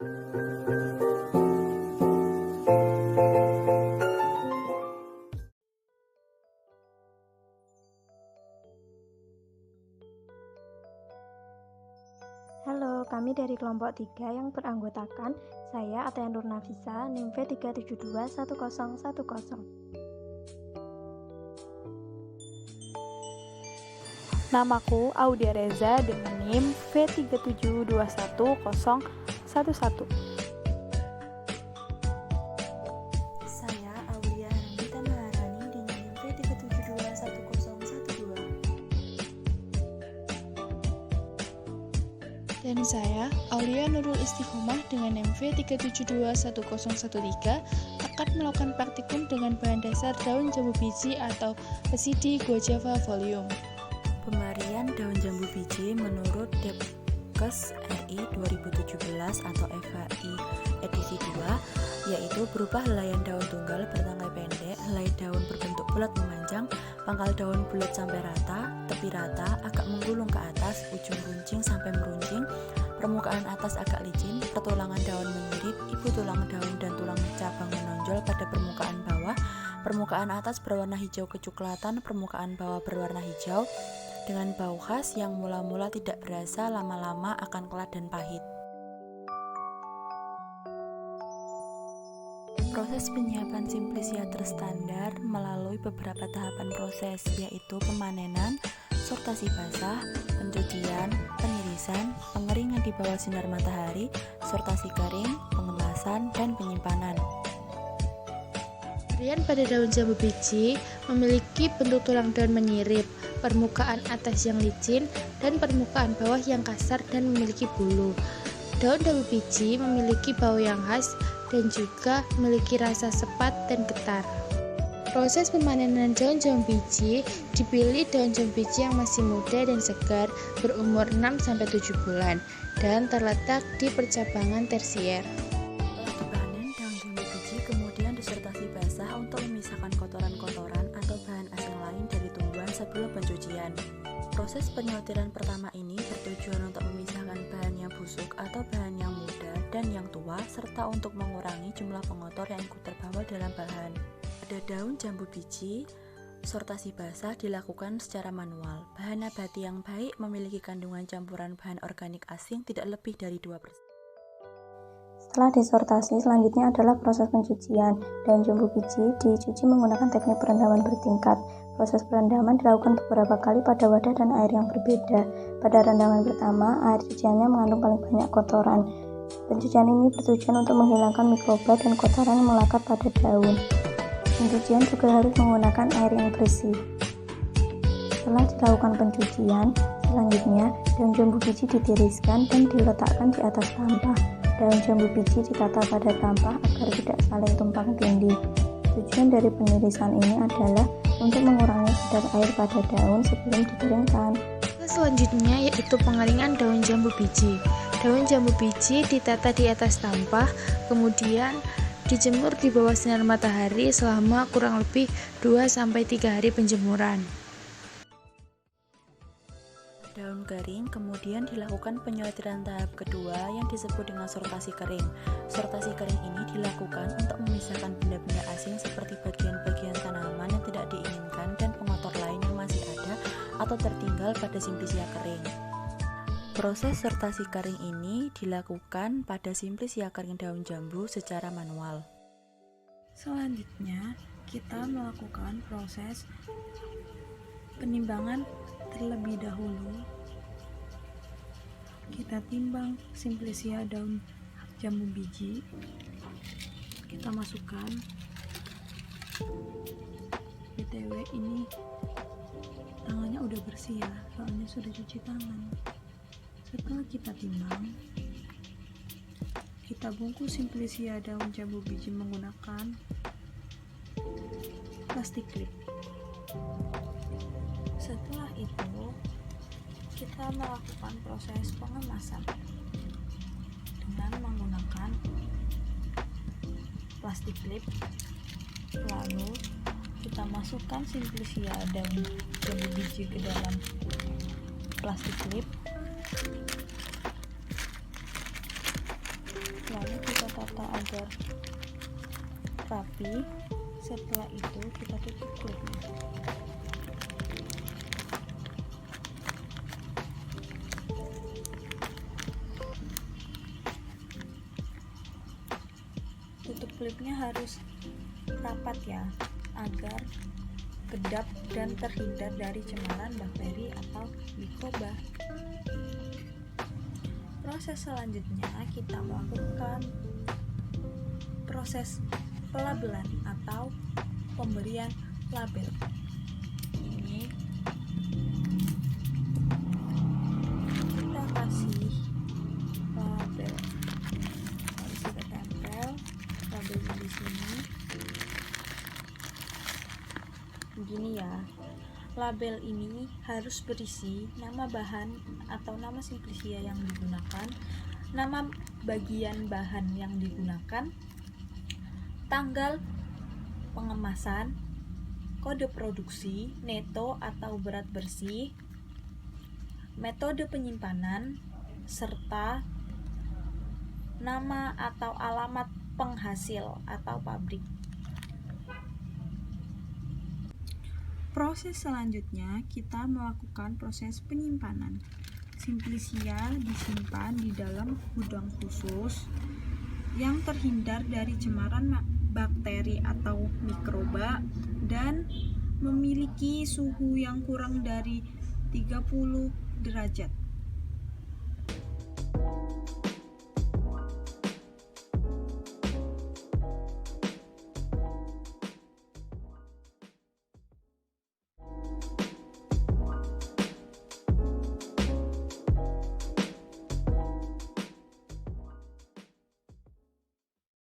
Halo, kami dari kelompok 3 yang beranggotakan saya Ataya Nur Nafisa, NIM V3721010. Namaku Audia Reza dengan NIM V3721011. Saya Aulia Hanita Maharani dengan NIM V3721012. Dan saya, Aulia Nurul Istiqomah dengan NIM V3721013 akan melakukan praktikum dengan bahan dasar daun jambu biji atau Asidi Guajava Volume. Pemberian daun jambu biji menurut Depkes RI 2017 atau FHI edisi 2 yaitu berupa helaian daun tunggal bertangkai pendek, helai daun berbentuk bulat memanjang, pangkal daun bulat sampai rata, tepi rata, agak menggulung ke atas, ujung runcing sampai meruncing, permukaan atas agak licin, pertulangan daun menyirip, ibu tulang daun dan tulang cabang menonjol pada permukaan bawah, permukaan atas berwarna hijau kecoklatan, permukaan bawah berwarna hijau, dengan bau khas yang mula-mula tidak berasa, lama-lama akan kelat dan pahit. Proses penyiapan Simplicia terstandar melalui beberapa tahapan proses, yaitu pemanenan, sortasi basah, pencucian, penirisan, pengeringan di bawah sinar matahari, sortasi kering, pengemasan, dan penyimpanan. Varian pada daun jambu biji memiliki bentuk tulang daun menyirip, permukaan atas yang licin, dan permukaan bawah yang kasar dan memiliki bulu. Daun jambu biji memiliki bau yang khas dan juga memiliki rasa sepat dan getar. Proses pemanenan daun jambu biji, dipilih daun jambu biji yang masih muda dan segar, berumur 6-7 bulan, dan terletak di percabangan tersier. Dipanen, daun jambu biji kemudian disortasi basah untuk memisahkan kotoran-kotoran atau bahan asing lain dari tumbuhan sebelum pencucian. Proses penyortiran pertama ini bertujuan untuk memisahkan bahan yang busuk atau bahan yang muda dan yang tua, serta untuk mengurangi jumlah pengotor yang ikut terbawa dalam bahan. Pada daun jambu biji, sortasi basah dilakukan secara manual. Bahan nabati yang baik memiliki kandungan campuran bahan organik asing tidak lebih dari 2%. Setelah disortasi, selanjutnya adalah proses pencucian. Daun jambu biji dicuci menggunakan teknik perendaman bertingkat. Proses perendaman dilakukan beberapa kali pada wadah dan air yang berbeda. Pada rendaman pertama, air cuciannya mengandung paling banyak kotoran. Pencucian ini bertujuan untuk menghilangkan mikroba dan kotoran yang melekat pada daun. Pencucian juga harus menggunakan air yang bersih. Setelah dilakukan pencucian, selanjutnya daun jambu biji ditiriskan dan diletakkan di atas tampah. Daun jambu biji ditata pada tampah agar tidak saling tumpang tindih. Tujuan dari penirisan ini adalah untuk mengurangi kadar air pada daun sebelum dikeringkan. Selanjutnya yaitu pengeringan daun jambu biji. Daun jambu biji ditata di atas tampah, kemudian dijemur di bawah sinar matahari selama kurang lebih 2-3 hari penjemuran. Daun kering kemudian dilakukan penyortiran tahap kedua yang disebut dengan sortasi kering. Sortasi kering ini dilakukan untuk memisahkan benda-benda asing seperti bagian-bagian tanaman yang tidak diinginkan dan pengotor lain yang masih ada atau tertinggal pada Simplicia kering. Proses sortasi kering ini dilakukan pada Simplicia kering daun jambu secara manual. Selanjutnya, kita melakukan proses penimbangan terlebih dahulu. Kita timbang Simplicia daun jambu biji. Kita masukkan. BTW ini tangannya udah bersih ya, soalnya sudah cuci tangan. Setelah kita timbang, kita bungkus Simplicia daun jambu biji menggunakan plastik klip. Setelah itu, kita melakukan proses pengemasan dengan menggunakan plastik klip. Lalu kita masukkan Simplicia daun jambu biji ke dalam plastik klip. lalu kita tata agar rapi. Setelah itu kita tutup klipnya. Tutup klipnya harus rapat ya, agar kedap dan terhindar dari cemaran bakteri atau mikroba. Proses selanjutnya kita melakukan proses pelabelan atau pemberian label. Ini kita kasih label, harus kita tempel labelnya di sini. Begini ya. Label ini harus berisi nama bahan atau nama simplisia yang digunakan, nama bagian bahan yang digunakan, tanggal pengemasan, kode produksi, neto atau berat bersih, metode penyimpanan, serta nama atau alamat penghasil atau pabrik. Proses selanjutnya kita melakukan proses penyimpanan. Simplisia disimpan di dalam gudang khusus yang terhindar dari cemaran bakteri atau mikroba dan memiliki suhu yang kurang dari 30 derajat.